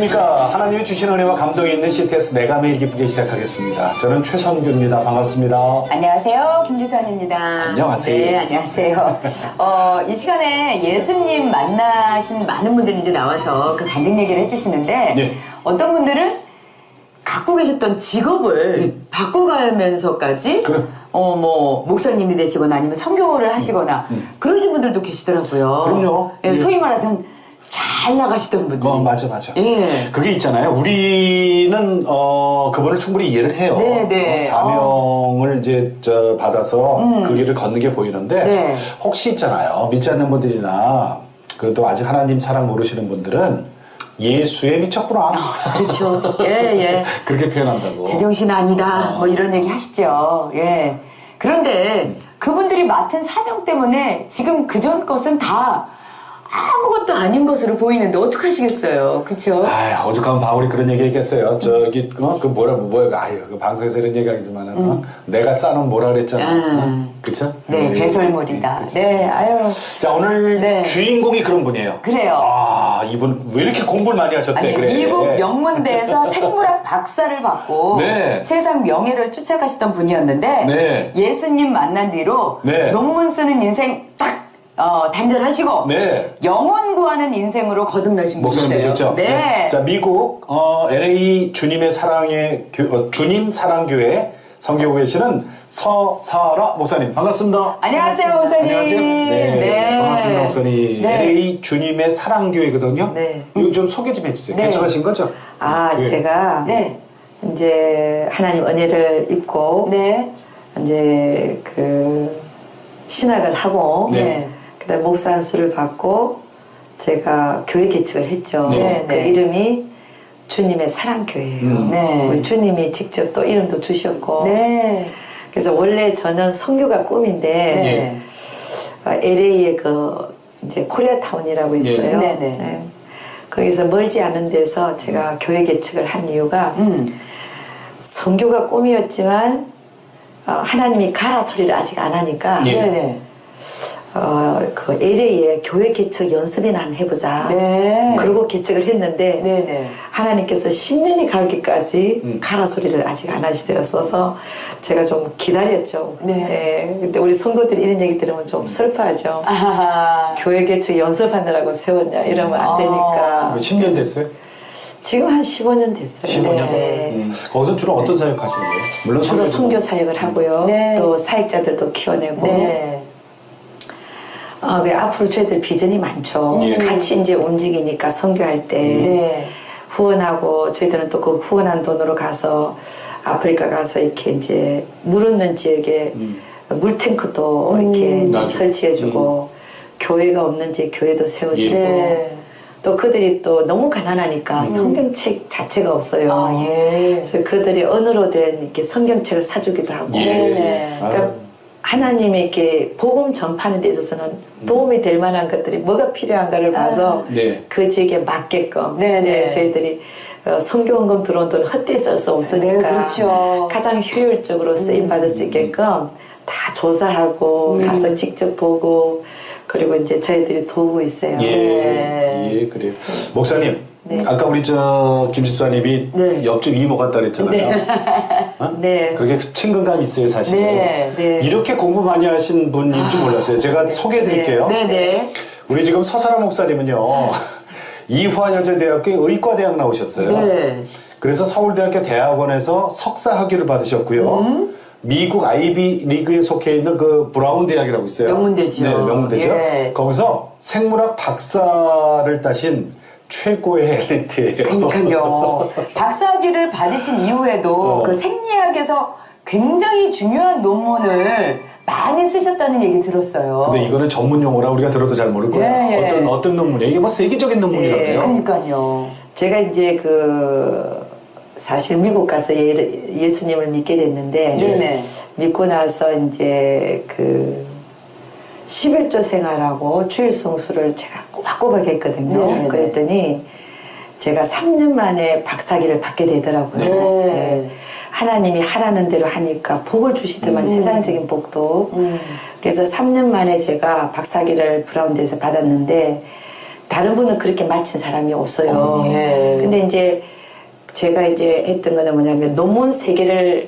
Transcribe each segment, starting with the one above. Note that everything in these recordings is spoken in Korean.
안녕하십니까. 하나님이 주신 은혜와 감동이 있는 CTS 내가 매일 기쁘게 시작하겠습니다. 저는 최선규입니다. 반갑습니다. 안녕하세요. 김주선입니다. 안녕하세요. 네, 안녕하세요. 이 시간에 예수님 만나신 많은 분들이 이제 나와서 그 간증 얘기를 해주시는데, 네. 어떤 분들은 갖고 계셨던 직업을 바꿔가면서까지, 그래. 목사님이 되시거나 아니면 선교를 하시거나, 그러신 분들도 계시더라고요. 그럼요. 예, 예. 소위 말하던 잘 나가시던 분들. 맞아. 예. 그게 있잖아요. 우리는, 그분을 충분히 이해를 해요. 네. 사명을 이제, 받아서 그 길을 걷는 게 보이는데, 네. 혹시 있잖아요. 믿지 않는 분들이나, 그래도 아직 하나님 사랑 모르시는 분들은, 예수에 미쳤구나. 그렇죠. 예. 그렇게 표현한다고. 제정신 아니다. 뭐 이런 얘기 하시죠. 예. 그런데 그분들이 맡은 사명 때문에 지금 그전 것은 다 아무것도 아닌 것으로 보이는데 어떡하시겠어요. 그쵸? 오죽하면 바울이 그런 얘기 했겠어요. 그 방송에서 이런 얘기 하겠지만은, 내가 싸는 뭐라 그랬잖아. 그쵸? 네, 배설물이다. 그치. 네, 아유. 자, 오늘 네. 주인공이 그런 분이에요. 그래요. 이분 왜 이렇게 공부를 많이 하셨대, 아니, 그래. 미국 명문대에서 생물학 박사를 받고 네. 세상 명예를 쫓아가시던 분이었는데 네. 예수님 만난 뒤로 네. 논문 쓰는 인생 딱 단절하시고 네. 영혼 구하는 인생으로 거듭나신 목사님 분이세요. 되셨죠? 네. 자, 미국, LA 주님의 사랑의, 주님 사랑교회 성교구에 계시는 서사라 목사님. 반갑습니다. 안녕하세요, 목사님. 안녕하세요. 네. 반갑습니다, 목사님. 네. LA 주님의 사랑교회거든요. 네. 이거 좀 소개 좀 해주세요. 네. 개척하신 거죠? 예. 제가 네. 이제 하나님 은혜를 입고 네. 이제 그 신학을 하고 네. 그다음 목사 안수를 받고 제가 교회 개척을 했죠. 네. 그 이름이 주님의 사랑교회예요. 네. 우리 주님이 직접 또 이름도 주셨고. 네. 그래서 원래 저는 선교가 꿈인데 네. LA에 그 이제 코리아타운이라고 있어요. 네. 네. 거기서 멀지 않은 데서 제가 교회 개척을 한 이유가 선교가 꿈이었지만 하나님이 가라 소리를 아직 안 하니까 네. 그 LA에 교회 개척 연습이나 한번 해보자. 네. 그러고 개척을 했는데 네. 하나님께서 10년이 가기까지 가라 소리를 아직 안 하시되었어서 제가 좀 기다렸죠. 네. 근데 우리 성도들이 이런 얘기 들으면 좀 슬퍼하죠. 교회 개척 연습하느라고 세웠냐 이러면 안 되니까. 10년 됐어요? 지금 한 15년 됐어요. 15년? 네. 거기서 주로 어떤 사역 하시는 거예요? 물론 주로 선교 사역을 하고요. 네. 또 사역자들도 키워내고. 네. 앞으로 저희들 비전이 많죠. 예. 같이 이제 움직이니까 선교할 때 네. 후원하고 저희들은 또 그 후원한 돈으로 가서 아프리카 가서 이렇게 이제 물 없는 지역에 물탱크도 이렇게 이제 설치해주고 교회가 없는 지역 교회도 세워주고 네. 또 그들이 또 너무 가난하니까 성경책 자체가 없어요. 그래서 그들이 언어로 된 이렇게 성경책을 사주기도 하고. 네. 그러니까 하나님이 이렇게 복음 전파하는 데 있어서는 도움이 될 만한 것들이 뭐가 필요한가를 봐서 그 지역에 맞게끔 저희들이 선교원금 들어온 돈을 헛되이 쓸 수 없으니까 네, 그렇죠. 가장 효율적으로 쓰임받을 수 있게끔 다 조사하고 가서 직접 보고 그리고 이제 저희들이 도우고 있어요. 예, 그래요. 목사님, 아까 우리 김지수님이 옆집 이모 같다 그랬잖아요. 네. 그렇게 친근감이 있어요, 사실. 네. 이렇게 공부 많이 하신 분인 줄 몰랐어요. 제가 소개해드릴게요. 네. 우리 지금 서사라 목사님은요, 이화여자대학교 의과대학 나오셨어요. 네. 그래서 서울대학교 대학원에서 석사 학위를 받으셨고요. 미국 아이비 리그에 속해 있는 그 브라운 대학이라고 있어요. 명문대죠. 네, 명문대죠. 예. 거기서 생물학 박사를 따신 최고의 엘리트예요. 그러니까요. 박사학위를 받으신 이후에도 그 생리학에서 굉장히 중요한 논문을 많이 쓰셨다는 얘기 들었어요. 근데 이거는 전문 용어라 우리가 들어도 잘 모를 거야. 예. 어떤 논문이에요? 이게 뭐 세계적인 논문이라고요. 그러니까요. 제가 이제 사실 미국 가서 예수님을 믿게 됐는데 믿고 나서 이제 11조 생활하고 주일 성수를 제가 꼬박꼬박 했거든요. 그랬더니 제가 3년 만에 박사학위를 받게 되더라고요. 하나님이 하라는 대로 하니까 복을 주시더만 세상적인 복도. 그래서 3년 만에 제가 박사학위를 브라운대에서 받았는데 다른 분은 그렇게 마친 사람이 없어요. 예. 근데 이제 제가 이제 했던 거는 뭐냐면 논문 3개를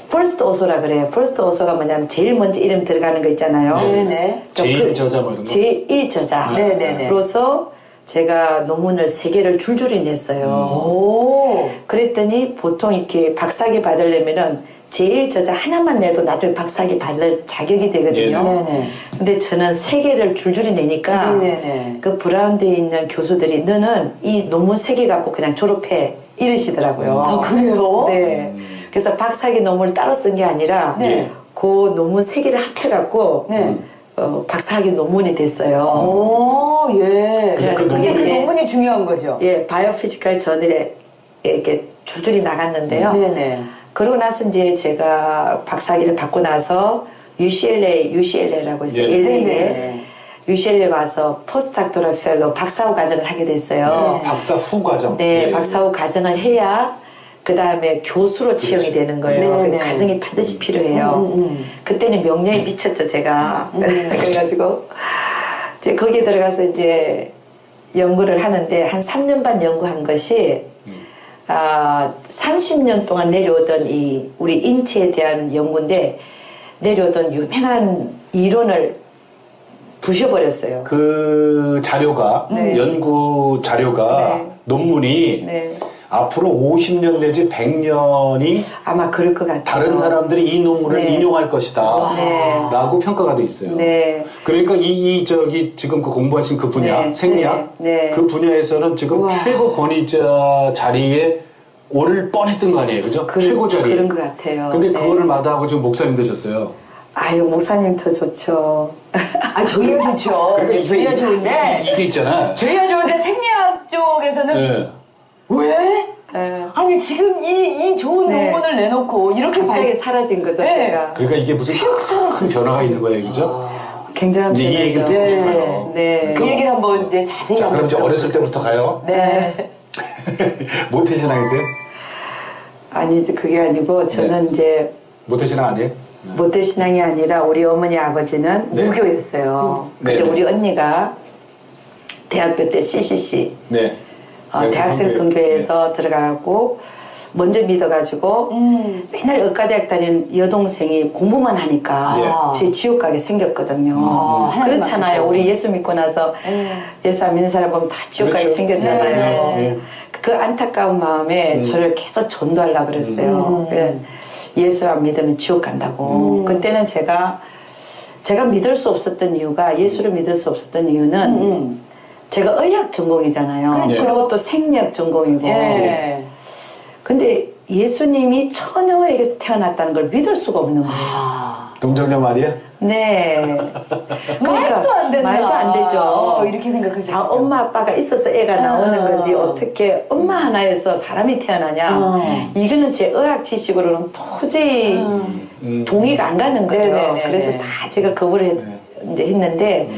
first author라 그래요. first author가 뭐냐면 제일 먼저 이름 들어가는 거 있잖아요. 네네. 제일 저자 뭐 이런 거? 제1 저자로서 제가 논문을 3개를 줄줄이 냈어요. 오. 그랬더니 보통 이렇게 박사학위 받으려면은 제일 저자 하나만 내도 나중에 박사학위 받을 자격이 되거든요. 네네. 근데 저는 3개를 줄줄이 내니까 네네. 그 브라운드에 있는 교수들이 너는 이 논문 3개 갖고 그냥 졸업해 이러시더라고요. 아, 그래요? 네. 그래서 박사학위 논문을 따로 쓴 게 아니라 네. 그 논문 3개를 합쳐갖고 네. 박사학위 논문이 됐어요. 오, 예. 그래가지고 근데 그 그게 논문이 중요한 거죠? 예, 바이오피지컬 저널에 이렇게 줄줄이 나갔는데요. 네네. 그러고 나서 이제 제가 박사학위를 받고 나서 UCLA라고 있어요. 네. LA에 네네. UCLA 와서 포스트닥토럴 펠로 박사후 과정을 하게 됐어요. 박사 후 과정. 네, 예. 박사후 과정을 해야 그 다음에 교수로 채용이 그렇지. 되는 거예요. 네네. 그 과정이 반드시 필요해요. 그때는 명령이 미쳤죠, 제가. 그래가지고 이제 거기에 들어가서 이제 연구를 하는데 한 3년 반 연구한 것이 30년 동안 내려오던 이 우리 인체에 대한 연구인데 내려오던 유명한 이론을 부셔버렸어요. 그 자료가 네. 연구 자료가 네. 논문이 네. 앞으로 50년 내지 100년이 아마 그럴 것 같아요. 다른 사람들이 이 논문을 네. 인용할 것이다 네. 라고 평가가 돼 있어요. 네. 그러니까 저기 지금 그 공부하신 그 분야 네. 생리학 네. 네. 그 분야에서는 지금 우와. 최고 권위자 자리에 오를 뻔했던 거 아니에요, 그죠? 최고 자리. 그런 것 같아요. 근데 네. 그거를 마다하고 지금 목사님 되셨어요. 아유, 목사님 더 좋죠. 아, 저희가 좋죠. 그러니까 저희가 좋은데, 이게 있잖아. 저희가 좋은데 생리학 쪽에서는 네. 왜? 네. 아니, 지금 이 좋은 네. 논문을 내놓고 이렇게 갑자기 사라진 거죠, 네. 제가. 그러니까 이게 무슨 큰 변화가 있는 거예요, 그죠? 굉장한 이제 이 얘기를 변화죠. 듣고 싶어요. 네. 그 얘기를 한번 이제 자세히 자, 한번 그럼 이제 어렸을 때부터 가요. 네. 모태신앙이세요? 아니, 이제 그게 아니고, 저는 네. 이제, 모태신앙 아니에요? 모태신앙이 아니라 우리 어머니 아버지는 네. 무교였어요. 네, 근데 네. 우리 언니가 대학교 때 CCC, 네. 대학생 선교회에서 들어가고, 먼저 믿어가지고, 맨날 의과대학 다니는 여동생이 공부만 하니까, 제 지옥 가게 생겼거든요. 그렇잖아요. 우리 예수 믿고 나서, 예수 안 믿는 사람 보면 다 지옥 가게 그렇죠. 생겼잖아요. 네. 그 안타까운 마음에 저를 계속 전도하려고 그랬어요. 그래, 예수 안 믿으면 지옥 간다고. 그때는 제가 믿을 수 없었던 이유가, 예수를 믿을 수 없었던 이유는, 제가 의학 전공이잖아요. 그렇죠. 그리고 또 생리학 전공이고. 예. 근데 예수님이 처녀에게서 태어났다는 걸 믿을 수가 없는 거예요. 아. 동정녀 말이야? 네. 말도 안 된다. 말도 안 되죠. 이렇게 생각하셨죠. 다 엄마 아빠가 있어서 애가 나오는 거지 어떻게 엄마 하나에서 사람이 태어나냐. 이거는 제 의학 지식으로는 도저히 동의가 안 가는 거죠. 네네네네. 그래서 다 제가 거부를 이제 했는데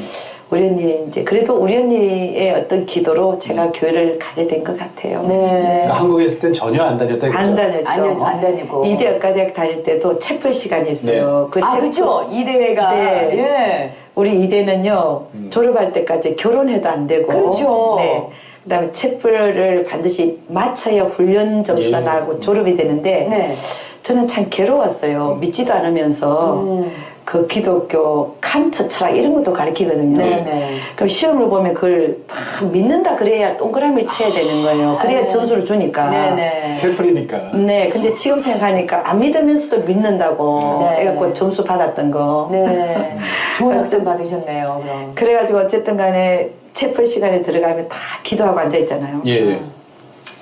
우리 언니 이제 그래도 우리 언니의 어떤 기도로 제가 교회를 가게 된 것 같아요. 네. 그러니까 한국에 있을 땐 전혀 안 다녔다. 안 다녔죠. 안 다니고. 이대 의과대학 다닐 때도 채플 시간이 있어요. 네. 아, 그렇죠. 이대회가. 네. 예. 우리 이대는요 졸업할 때까지 결혼해도 안 되고. 그렇죠. 네. 그다음에 채플을 반드시 마쳐야 훈련 점수가 예. 나고 졸업이 되는데 네. 저는 참 괴로웠어요. 믿지도 않으면서 그 기독교 칸트 철학 이런 것도 가르치거든요. 네네. 그럼 시험을 보면 그걸 다 믿는다 그래야 동그라미를 쳐야 되는 거예요. 그래야 점수를 주니까. 네네. 채플이니까. 네, 근데 지금 생각하니까 안 믿으면서도 믿는다고 네. 해갖고 점수 받았던 거. 네. 좋은 학점 받으셨네요, 그럼. 그래가지고 어쨌든 간에 채플 시간에 들어가면 다 기도하고 앉아있잖아요. 예.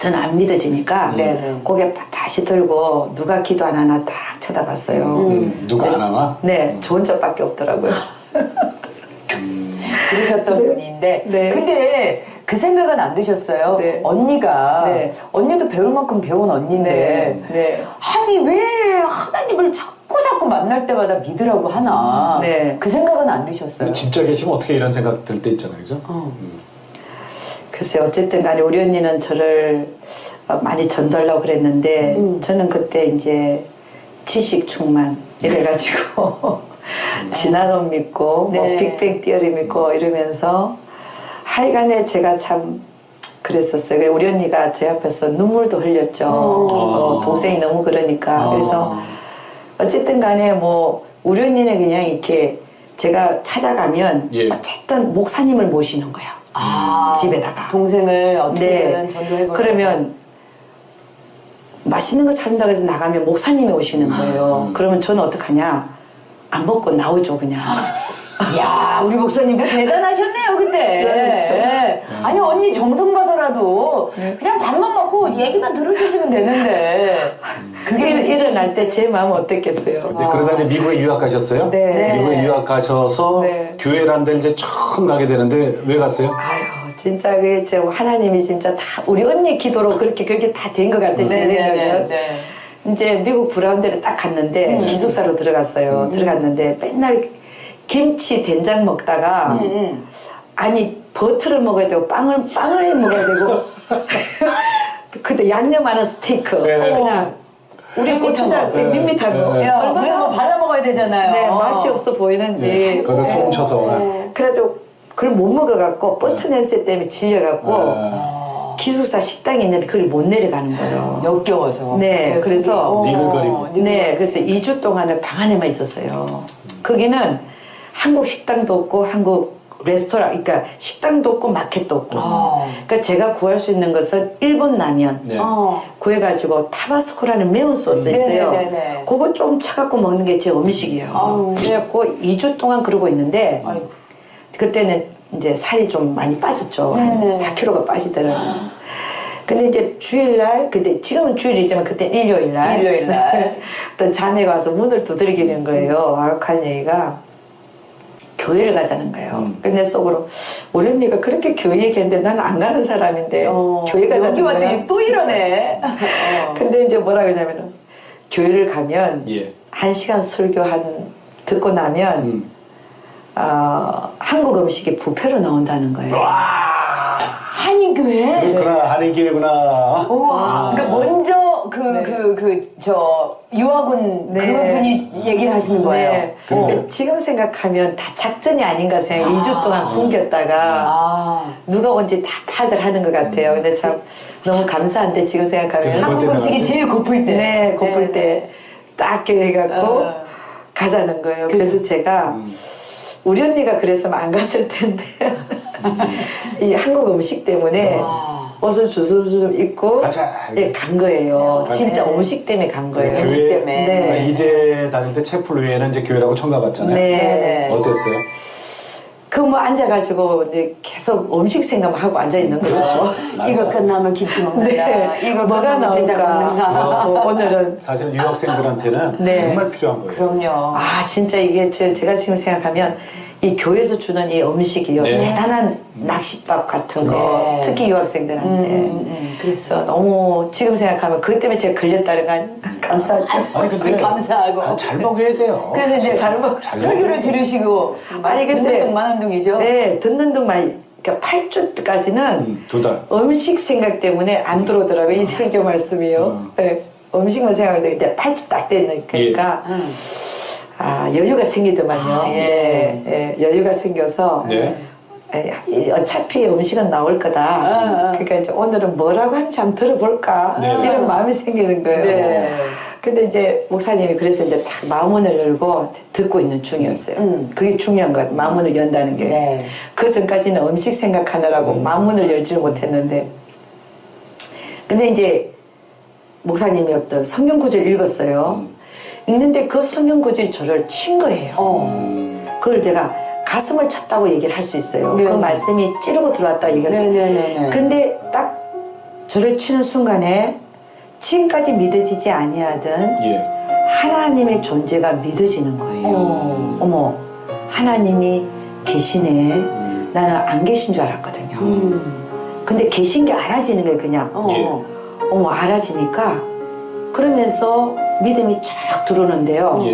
저는 안 믿어지니까 네네. 고개 바시 들고 누가 기도 안 하나 딱 쳐다봤어요. 누가 안 하나? 네, 저 혼자밖에 없더라고요. 그러셨던 분인데. 네. 근데 그 생각은 안 드셨어요? 네. 언니가. 네. 언니도 배울 만큼 배운 언니인데. 네. 아니, 왜 하나님을 자꾸 만날 때마다 믿으라고 하나. 네. 그 생각은 안 드셨어요? 진짜 계시면 어떻게 이런 생각 들 때 있잖아요, 그죠? 글쎄 어쨌든 간에 우리 언니는 저를 많이 전도하려고 그랬는데 저는 그때 이제 지식 충만 이래가지고 진화론 믿고 뭐 네. 빅뱅 티어리 믿고 이러면서 하여간에 제가 참 그랬었어요. 우리 언니가 제 앞에서 눈물도 흘렸죠. 동생이 너무 그러니까. 그래서 어쨌든 간에 뭐 우리 언니는 그냥 이렇게 제가 찾아가면 예. 어쨌든 목사님을 모시는 거야. 집에다가. 동생을 어떻게든 전도해보려고. 그러면 맛있는 거 사준다고 해서 나가면 목사님이 오시는 거예요. 그러면 저는 어떡하냐? 안 먹고 나오죠, 그냥. 야, 우리 목사님도 대단하셨네요, 그때. 그렇죠. 예. 아니, 언니 정성 봐서라도 그냥 밥만 먹고 얘기만 들어주시면 되는데. 그게 일어날 때 제 마음 어땠겠어요? 근데 그러다 이제 미국에 유학 가셨어요? 네. 미국에 유학 가셔서 네. 교회라는 데 이제 처음 가게 되는데 왜 갔어요? 아유, 진짜 그 하나님이 진짜 다 우리 언니 기도로 그렇게 다 된 것 같아요. 제 생각은. 이제 미국 브라운데를 딱 갔는데 기숙사로 들어갔어요. 들어갔는데 맨날 김치 된장 먹다가 아니 버터를 먹어야 되고 빵을 먹어야 되고 그때 양념 많은 스테이크 네. 그냥 우리 고추장 밋밋하고 네. 야, 그냥 뭐 받아 먹어야 되잖아요. 네, 맛이 없어 보이는지 네. 거기서 소금 쳐서. 그래가지고 그걸 못 먹어갖고 버터 냄새 때문에 질려갖고 기숙사 식당이 있는데 그걸 못 내려가는 거예요. 역겨워서. 네, 그래서 니글거리고. 네, 그래서 2주 동안을 방 안에만 있었어요. 거기는 한국 식당도 없고 한국 레스토랑, 그러니까 식당도 없고 마켓도 없고. 그러니까 제가 구할 수 있는 것은 일본 라면 네. 구해가지고 타바스코라는 매운 소스 있어요. 네네네네. 그거 좀 쳐갖고 먹는 게 제 음식이에요. 그래갖고 2주 동안 그러고 있는데 그때는 이제 살이 좀 많이 빠졌죠. 한 4kg가 빠지더라고요. 근데 이제 주일날, 근데 지금은 주일이지만 그때 일요일날. 어떤 자매가 와서 문을 두드리는 거예요. 아악한 얘기가. 교회를 가자는 거예요. 근데 속으로, 우리 언니가 그렇게 교회 얘기했는데 나는 안 가는 사람인데, 교회 가자는 여기 거야. 왔더니 또 이러네. 근데 이제 뭐라 그러냐면은, 교회를 가면, 예. 1시간 설교 듣고 나면, 한국 음식이 부패로 나온다는 거예요. 한인교회? 그렇구나, 한인교회구나. 우와. 그러니까 먼저 유학원 그분이 얘기를 하시는 거예요. 네. 근데 지금 생각하면 다 작전이 아닌가 생각. 2주 동안 굶겼다가 누가 온지 다 파악을 하는 것 같아요. 근데 참 너무 감사한데 지금 생각하면 한국 음식이 제일 고플 때. 네, 고플 때 딱 해갖고 가자는 거예요. 그래서 제가 우리 언니가 그랬으면 안 갔을 텐데 이 한국 음식 때문에 옷을 주섬주섬 입고 간 거예요. 진짜 음식 때문에 간 거예요. 교회, 음식 때문에. 네. 이대 다닐 때 채플 위에는 이제 교회라고 처음 가봤잖아요. 네. 어땠어요? 그 뭐 앉아가지고 이제 계속 음식 생각만 하고 앉아 있는 거죠. 이거 끝나면 김치 먹는다. 네. 이거 뭐가 끝나면 된장 나올까? 먹는다. 오늘은 사실 유학생들한테는 네. 정말 필요한 거예요. 그럼요. 진짜 이게 제가 지금 생각하면 이 교회에서 주는 이 음식이요. 네. 대단한 낚싯밥 같은 거. 네. 특히 유학생들한테. 그래서 너무 지금 생각하면 그것 때문에 제가 걸렸다는 건 감사하죠. 아니 근데 감사하고. 잘 먹여야 돼요. 그래서 이제 잘 설교를 들으시고 아니, 근데- 듣는 둥만 한둥이죠. 네, 듣는 동안 그러니까 8주까지는 2달. 음식 생각 때문에 안 들어오더라고요. 이 설교 말씀이요. 네, 음식만 생각하는데 8주 딱 되니까 여유가 생기더만요. 예, 여유가 생겨서 네. 어차피 음식은 나올 거다. 그러니까 이제 오늘은 뭐라고 하는지 한번 들어볼까 네. 이런 마음이 생기는 거예요. 네. 근데 이제 목사님이 그래서 이제 딱 마음문을 열고 듣고 있는 중이었어요. 그게 중요한 것 같아요. 마음문을 연다는 게. 네. 그 전까지는 음식 생각하느라고 마음문을 열지를 못했는데. 근데 이제 목사님이 어떤 성경 구절 읽었어요. 읽는데 그 성경 구절이 저를 친 거예요. 그걸 제가 가슴을 쳤다고 얘기를 할 수 있어요. 네. 그 말씀이 찌르고 들어왔다고 얘기했어요. 네네네. 근데 딱 저를 치는 순간에 지금까지 믿어지지 아니하던 예. 하나님의 존재가 믿어지는 거예요. 어머, 하나님이 계시네. 나는 안 계신 줄 알았거든요. 근데 계신 게 알아지는 거예요, 그냥. 어머, 알아지니까 그러면서 믿음이 쫙 들어오는데요.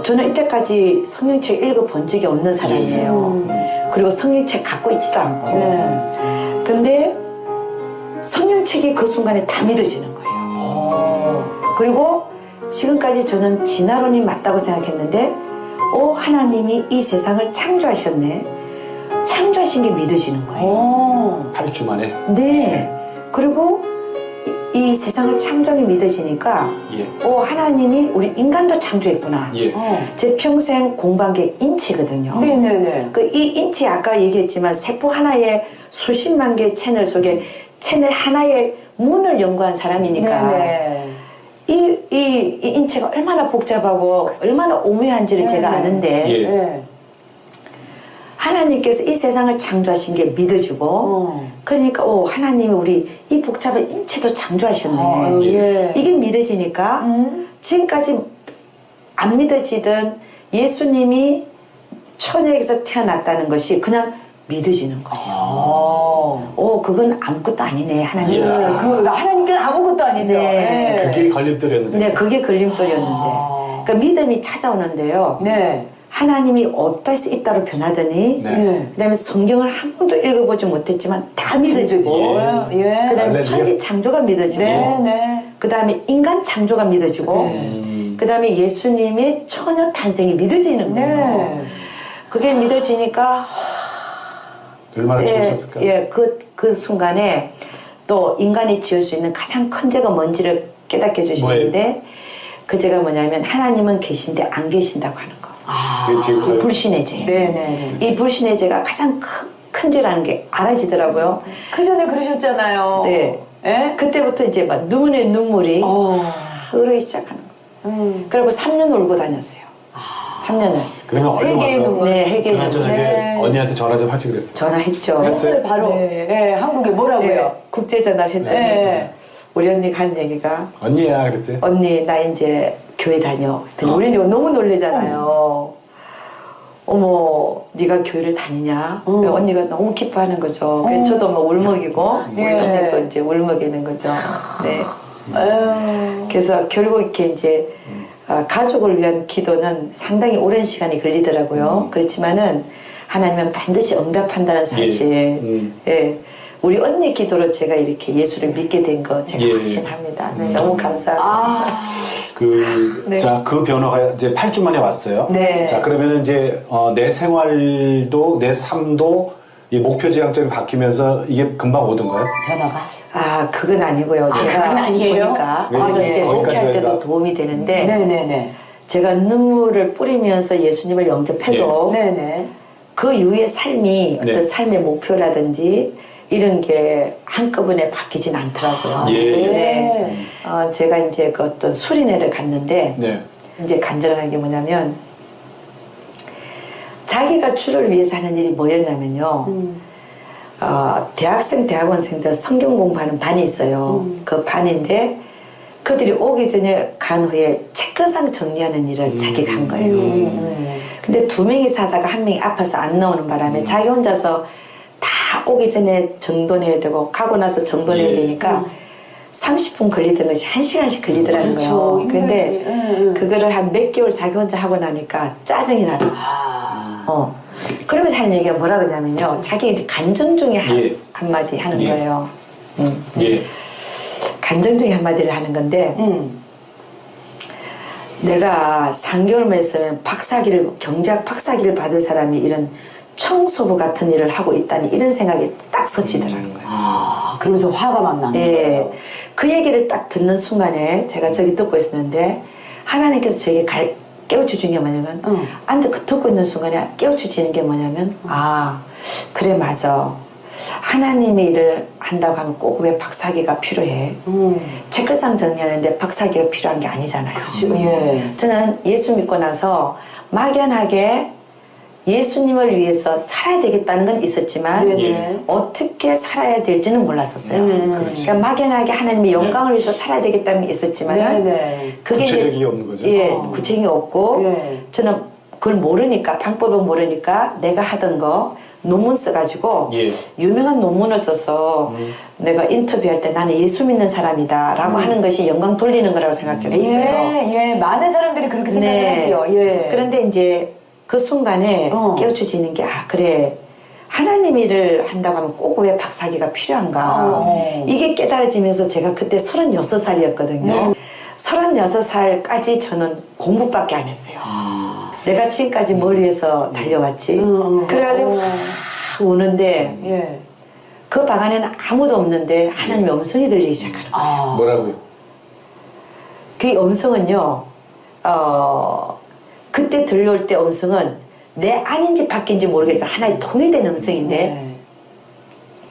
저는 이때까지 성경책 읽어본 적이 없는 사람이에요. 그리고 성경책 갖고 있지도 않고. 근데 성경책이 그 순간에 다 믿어지는 거예요. 그리고 지금까지 저는 진화론이 맞다고 생각했는데 하나님이 이 세상을 창조하셨네. 창조하신 창조하신 게 믿어지는 거예요. 오. 8주 만에. 네. 그리고 이 세상을 창조하게 믿어지니까 예. 하나님이 우리 인간도 창조했구나. 예. 제 평생 공부한 게 인체거든요. 네네네. 이 인체 아까 얘기했지만 세포 하나에 수십만 개의 채널 속에 채널 하나의 문을 연구한 사람이니까 네네. 이 인체가 얼마나 복잡하고 얼마나 오묘한지를 제가 아는데 예. 네. 하나님께서 이 세상을 창조하신 게 믿어지고 그러니까 하나님이 우리 이 복잡한 인체도 창조하셨네. 예. 이게 믿어지니까 지금까지 안 믿어지던 예수님이 처녀에게서 태어났다는 것이 그냥 믿어지는 거예요. 그건 아무것도 아니네 하나님. 예. 그 하나님께는 아무것도 아니죠. 네. 그게 걸림돌이었는데. 네, 그게 걸림돌이었는데. 그러니까 믿음이 찾아오는데요. 네. 하나님이 없다 해서 있다로 변하더니 네. 그다음에 성경을 한 번도 읽어보지 못했지만 다 믿어지고 예. 그다음에 할렐루야. 천지 창조가 믿어지고 네. 그다음에 인간 창조가 믿어지고 그다음에 예수님의 처녀 탄생이 믿어지는 거예요. 네. 그게 믿어지니까 얼마나 좋으셨을까? 그 순간에 또 인간이 지을 수 있는 가장 큰 죄가 뭔지를 깨닫게 해주시는데 그 죄가 뭐냐면 하나님은 계신데 안 계신다고 하는 거. 이 불신의 죄. 네네. 이 불신의 죄가 가장 큰 죄라는 게 알아지더라고요. 그 전에 그러셨잖아요. 네. 예? 그때부터 이제 막 눈에 눈물이 흐르기 시작하는 거. 그리고 3년 울고 다녔어요. 3년을. 그러면 얼른 회개의 와서 눈물. 네, 회개의 눈물. 그나저나 네. 언니한테 전화 좀 하지 그랬어요. 전화했죠. 했어요, 바로. 네. 네, 한국에 뭐라고요? 네, 국제전화를 했더니 네. 우리 언니가 한 얘기가 언니야 그랬어요. 언니 나 이제 교회 다녀. 그랬더니 우리 언니가 너무 놀래잖아요. 어머 네가 교회를 다니냐? 언니가 너무 기뻐하는 거죠. 그래서 저도 막 울먹이고 우리 네. 언니도 이제 울먹이는 거죠. 네. 아유. 그래서 결국 이렇게 이제 가족을 위한 기도는 상당히 오랜 시간이 걸리더라고요. 그렇지만은 하나님은 반드시 응답한다는 사실. 예. 우리 언니 기도로 제가 이렇게 예수를 믿게 된 거 제가 확신합니다. 네, 너무 감사합니다. 그, 자, 그 변화가 이제 8주 만에 왔어요. 네. 자, 그러면은 이제, 내 생활도, 내 삶도 이 목표 지향점이 바뀌면서 이게 금방 오던가요? 변화가? 그건 아니고요. 제가 그건 아니에요? 보니까 네, 그래서 네, 이렇게 거기까지 목회할 때도 저희가 도움이 되는데 네네네. 제가 눈물을 뿌리면서 예수님을 영접해도 네네. 그 이후의 삶이 네. 어떤 삶의 목표라든지 이런 게 한꺼번에 바뀌진 않더라고요. 예. 네. 제가 이제 그 어떤 수련회를 갔는데 네. 이제 간절한 게 뭐냐면 자기가 주를 위해서 하는 일이 뭐였냐면요. 대학원생들 성경 공부하는 반이 있어요. 그 반인데 그들이 오기 전에 간 후에 책가상 정리하는 일을 자기가 한 거예요. 근데 2명이 사다가 1명이 아파서 안 나오는 바람에 자기 혼자서 다 오기 전에 정돈해야 되고 가고 나서 정돈해야 되니까 30분 걸리던 것이 1시간씩 걸리더라는 거예요. 근데 그거를 한 몇 개월 자기 혼자 하고 나니까 짜증이 나더라고요. 그러면서 하는 얘기가 뭐라 그러냐면요. 자기 이제 간정 중에 한마디 하는 거예요. 간정 중에 한마디를 하는 건데 내가 3개월만 있으면 경제학 박사기를 받을 사람이 이런 청소부 같은 일을 하고 있다니 이런 생각이 딱 스치더라는 거예요. 그러면서 화가 막 나는 예. 거예요. 그 얘기를 딱 듣는 순간에 제가 저기 듣고 있었는데 하나님께서 저에게 깨우쳐준 게 뭐냐면 듣고 있는 순간에 깨우쳐지는 게 뭐냐면 그래 맞아. 하나님의 일을 한다고 하면 꼭 왜 박사기가 필요해. 책글상 정리하는데 박사기가 필요한 게 아니잖아요. 저는 예수 믿고 나서 막연하게 예수님을 위해서 살아야 되겠다는 건 있었지만 어떻게 살아야 될지는 몰랐었어요. 그러니까 막연하게 하나님의 영광을 위해서 살아야 되겠다는 게 있었지만 그게 구체적이 없는 거죠. 구체적이 없고 저는 그걸 모르니까 방법을 모르니까 내가 하던 거 논문 써가지고 유명한 논문을 써서 내가 인터뷰할 때 나는 예수 믿는 사람이다 라고 하는 것이 영광 돌리는 거라고 생각했었어요. 많은 사람들이 그렇게 생각하죠. 그런데 이제 그 순간에 깨우쳐지는 게 그래 하나님 일을 한다고 하면 꼭 왜 박사기가 필요한가 이게 깨달아지면서 제가 그때 36살이었거든요 36살까지 저는 공부밖에 안 했어요 내가 지금까지 뭘 위해서 달려왔지 그래가지고 우는데 예. 그 방 안에는 아무도 없는데 하나님의 음성이 들리기 시작하는 거예요. 아. 뭐라고요? 그 음성은요, 그때 들려올 때 음성은 내 안인지 밖인지 모르겠다. 하나의 통일된 음성인데, 네.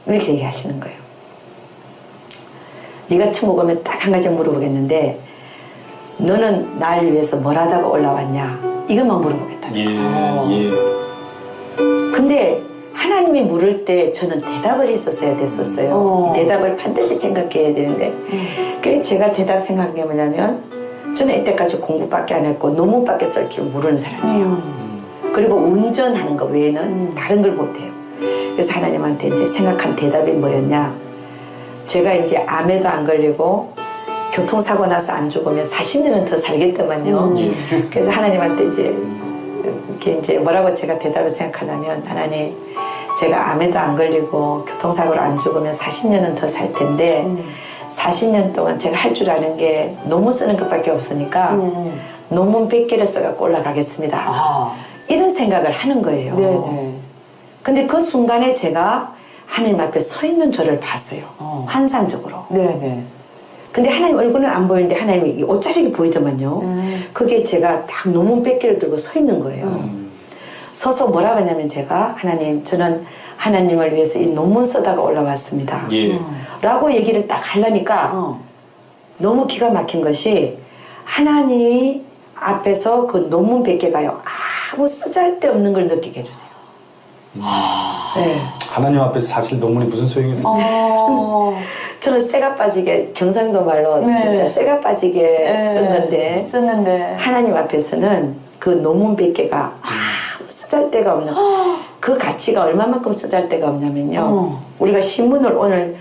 이렇게 얘기하시는 거예요. 네가 천국 오면 딱 한 가지 물어보겠는데, 너는 날 위해서 뭘 하다가 올라왔냐? 이것만 물어보겠다. 예, 예. 근데 하나님이 물을 때 저는 대답을 했었어야 됐었어요. 이 대답을 반드시 생각해야 되는데, 그래서 제가 대답 생각한 게 뭐냐면, 저는 이때까지 공부밖에 안 했고 논문밖에 쓸 줄 모르는 사람이에요. 그리고 운전하는 거 외에는 다른 걸 못해요. 그래서 하나님한테 이제 생각한 대답이 뭐였냐? 제가 이제 암에도 안 걸리고 교통사고 나서 안 죽으면 40년은 더 살겠더만요. 그래서 하나님한테 이제 이렇게 이제 뭐라고 제가 대답을 생각하냐면, 하나님, 제가 암에도 안 걸리고 교통사고로 안 죽으면 40년은 더 살 텐데 40년 동안 제가 할 줄 아는 게 논문 쓰는 것밖에 없으니까 논문 100개를 써갖고 올라가겠습니다. 아. 이런 생각을 하는 거예요. 네네. 근데 그 순간에 제가 하나님 앞에 서 있는 저를 봤어요. 환상적으로. 네네. 근데 하나님 얼굴은 안 보이는데 하나님이 이 옷자락이 보이더만요. 그게 제가 딱 논문 100개를 들고 서 있는 거예요. 서서 뭐라고 하냐면 제가, 하나님, 저는 하나님을 위해서 이 논문 쓰다가 올라왔습니다. 예. 라고 얘기를 딱 하려니까 너무 기가 막힌 것이, 하나님이 앞에서 그 논문 100개가요, 아무 쓰잘데없는 걸 느끼게 해주세요. 네. 하나님 앞에서 사실 논문이 무슨 소용이 있어요? 저는 쇠가 빠지게, 경상도 말로 네. 진짜 쇠가 빠지게 썼는데, 하나님 앞에서는 그 논문 100개가 아무 쓰잘데가 없는, 그 가치가 얼마만큼 쓰잘데가 없냐면요, 우리가 신문을 오늘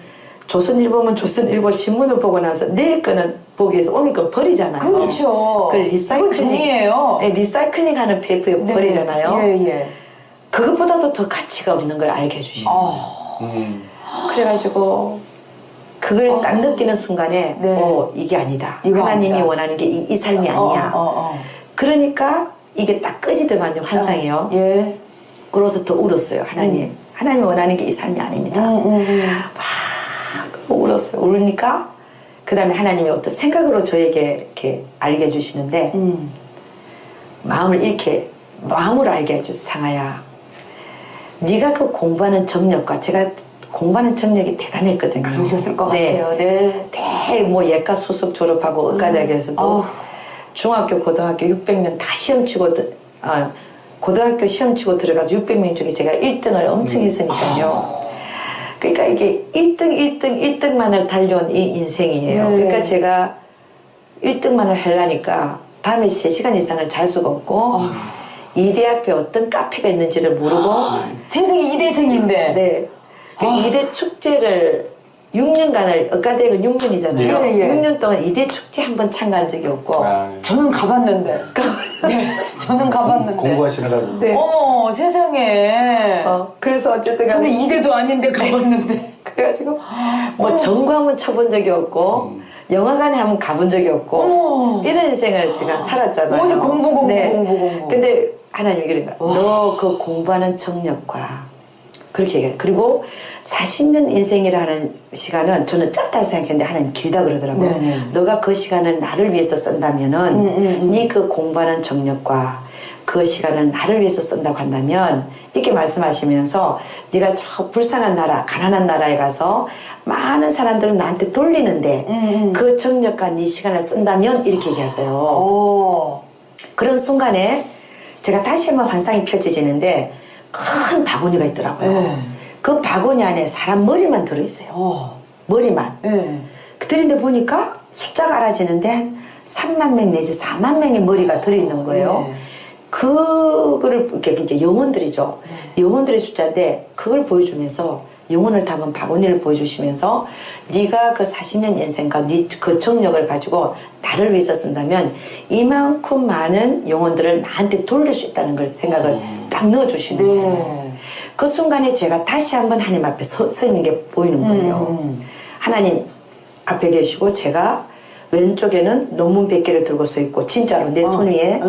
조선일보면 조선일보 신문을 보고 나서 내일 거는 보기 위해서 오늘 거 버리잖아요. 그렇죠. 그걸 리사이클링, 종이에요. 네, 리사이클링 하는 페이퍼에 네. 버리잖아요. 예. 그것보다도 더 가치가 없는 걸 알게 해주시는 거예요. 그래가지고 그걸 딱 느끼는 순간에 네. 이게 아니다. 이거 하나님이 아니다. 원하는 게 이 삶이 아니야. 그러니까 이게 딱 꺼지더만요. 환상이요. 예. 그래서 더 울었어요. 하나님. 하나님이 원하는 게 이 삶이 아닙니다. 막 울었어요. 울으니까 그 다음에 하나님이 어떤 생각으로 저에게 이렇게 알게 해주시는데 마음을 알게 해주세요. 상아야, 네가 그 공부하는 정력과, 제가 공부하는 정력이 대단했거든요. 그러셨을 것 네. 같아요. 네. 뭐 예과 수석 졸업하고 의과대학에서도 중학교, 고등학교 600명 다 시험 치고 고등학교 시험 치고 들어가서 600명 중에 제가 1등을 엄청 했으니까요. 그러니까 이게 1등만을 달려온 이 인생이에요. 네. 그러니까 제가 1등만을 하려니까 밤에 3시간 이상을 잘 수가 없고 이대 앞에 어떤 카페가 있는지를 모르고 생생히 이대생인데. 네. 그 이대 축제를 6년간을, 의과대학은 6년이잖아요. 예. 6년 동안 이대 축제 한 번 참가한 적이 없고. 저는 가봤는데. 네, 저는 가봤는데. 공부하시느라고. 네. 어머, 세상에. 그래서 어쨌든 저는 간에 이대도 아닌데 가봤는데. 그래가지고 뭐 전구 한번 쳐본 적이 없고 영화관에 한번 가본 적이 없고 어머. 이런 인생을 제가 살았잖아요. 오직 공부. 근데 하나님이 그런 거야. 너 그 공부하는 정력과 그렇게 얘기해요. 그리고 40년 인생이라는 시간은 저는 짧다고 생각했는데 하나님 길다 그러더라고요. 네네. 너가 그 시간을 나를 위해서 쓴다면은 네 그 공부하는 정력과 그 시간을 나를 위해서 쓴다고 한다면 이렇게 말씀하시면서 네가 저 불쌍한 나라, 가난한 나라에 가서 많은 사람들을 나한테 돌리는데 그 정력과 네 시간을 쓴다면 이렇게 얘기하세요. 그런 순간에 제가 다시 한번 환상이 펼쳐지는데 큰 바구니가 있더라고요. 그 바구니 안에 사람 머리만 들어있어요. 머리만. 그런데 보니까 숫자가 알아지는데 3만 명 내지 4만 명의 머리가 들어있는 거예요. 그거를 이렇게 이제 영혼들이죠. 영혼들의 숫자인데 그걸 보여주면서 영혼을 담은 바구니를 보여주시면서 네가 그 40년 인생과 네 그 정력을 가지고 나를 위해서 쓴다면 이만큼 많은 영혼들을 나한테 돌릴 수 있다는 걸 생각을 딱 넣어주시는 거예요. 그 순간에 제가 다시 한번 하나님 앞에 서 있는 게 보이는 거예요. 하나님 앞에 계시고 제가 왼쪽에는 논문 100개를 들고 서 있고 진짜로 내 손 위에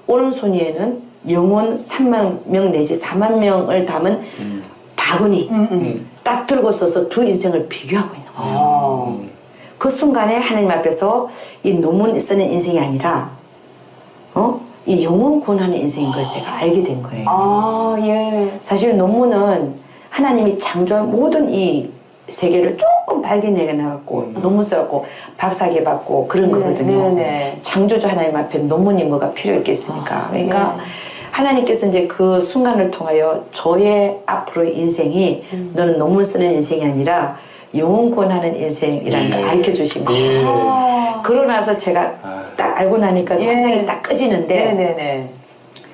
오른손 위에는 영혼 3만 명 내지 4만 명을 담은 바구니 딱 들고 서서 두 인생을 비교하고 있는 거예요. 아. 그 순간에 하나님 앞에서 이 논문 쓰는 인생이 아니라 이 영혼 구원하는 인생인 걸 제가 알게 된 거예요. 아, 예. 사실 논문은 하나님이 창조한 모든 이 세계를 조금 발견해 나갔고 논문 써갖고 박사학위 받고 그런 거거든요. 네. 창조주 하나님 앞에 논문이 뭐가 필요했겠습니까? 그러니까 하나님께서 이제 그 순간을 통하여 저의 앞으로의 인생이 너는 논문 쓰는 인생이 아니라 영혼 구원하는 인생이라는 걸 알려 주신 거예요. 그러고 나서 제가 딱 알고 나니까 환상이 딱 꺼지는데 네네네.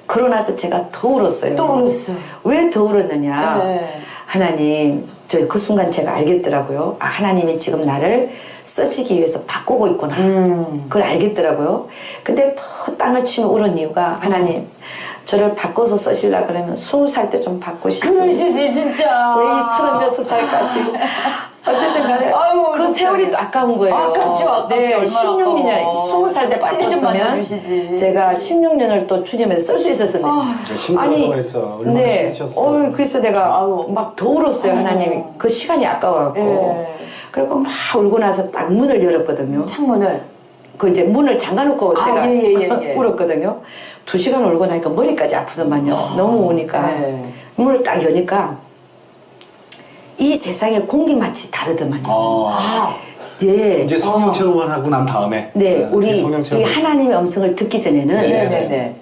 그러고 나서 제가 더 울었어요. 또 울었어요. 왜 더 울었느냐? 네. 하나님, 그 순간 제가 알겠더라고요. 아, 하나님이 지금 나를 쓰시기 위해서 바꾸고 있구나. 그걸 알겠더라고요. 근데 더 땅을 치며 울은 이유가 하나님, 저를 바꿔서 쓰시려고 그러면 20살 때 좀 바꾸시지. 그러시지, 진짜. 왜 이 36살까지. 어쨌든 간에 아유, 그 세월이 또 아까운 거예요. 아깝죠. 네, 얼마나 16년이나 아까워. 20살 때 빨리 좀 바꿨으면 만나주시지. 제가 16년을 또 주님한테 쓸 수 있었는데. 신기하다고 했어. 얼마나 네. 힘드셨어. 그래서 내가 막 더 울었어요, 하나님이. 그 시간이 아까워갖고. 예. 그리고 막 울고 나서 딱 문을 열었거든요. 창문을. 그 이제 문을 잠가놓고 제가 예. 울었거든요. 2시간 울고 나니까 머리까지 아프더만요. 너무 우니까. 네. 문을 딱 여니까 이 세상의 공기 맛이 다르더만요. 예. 이제 성령 체험을 하고 난 다음에. 네, 우리 성령 이 체험. 하나님의 음성을 듣기 전에는 네네네.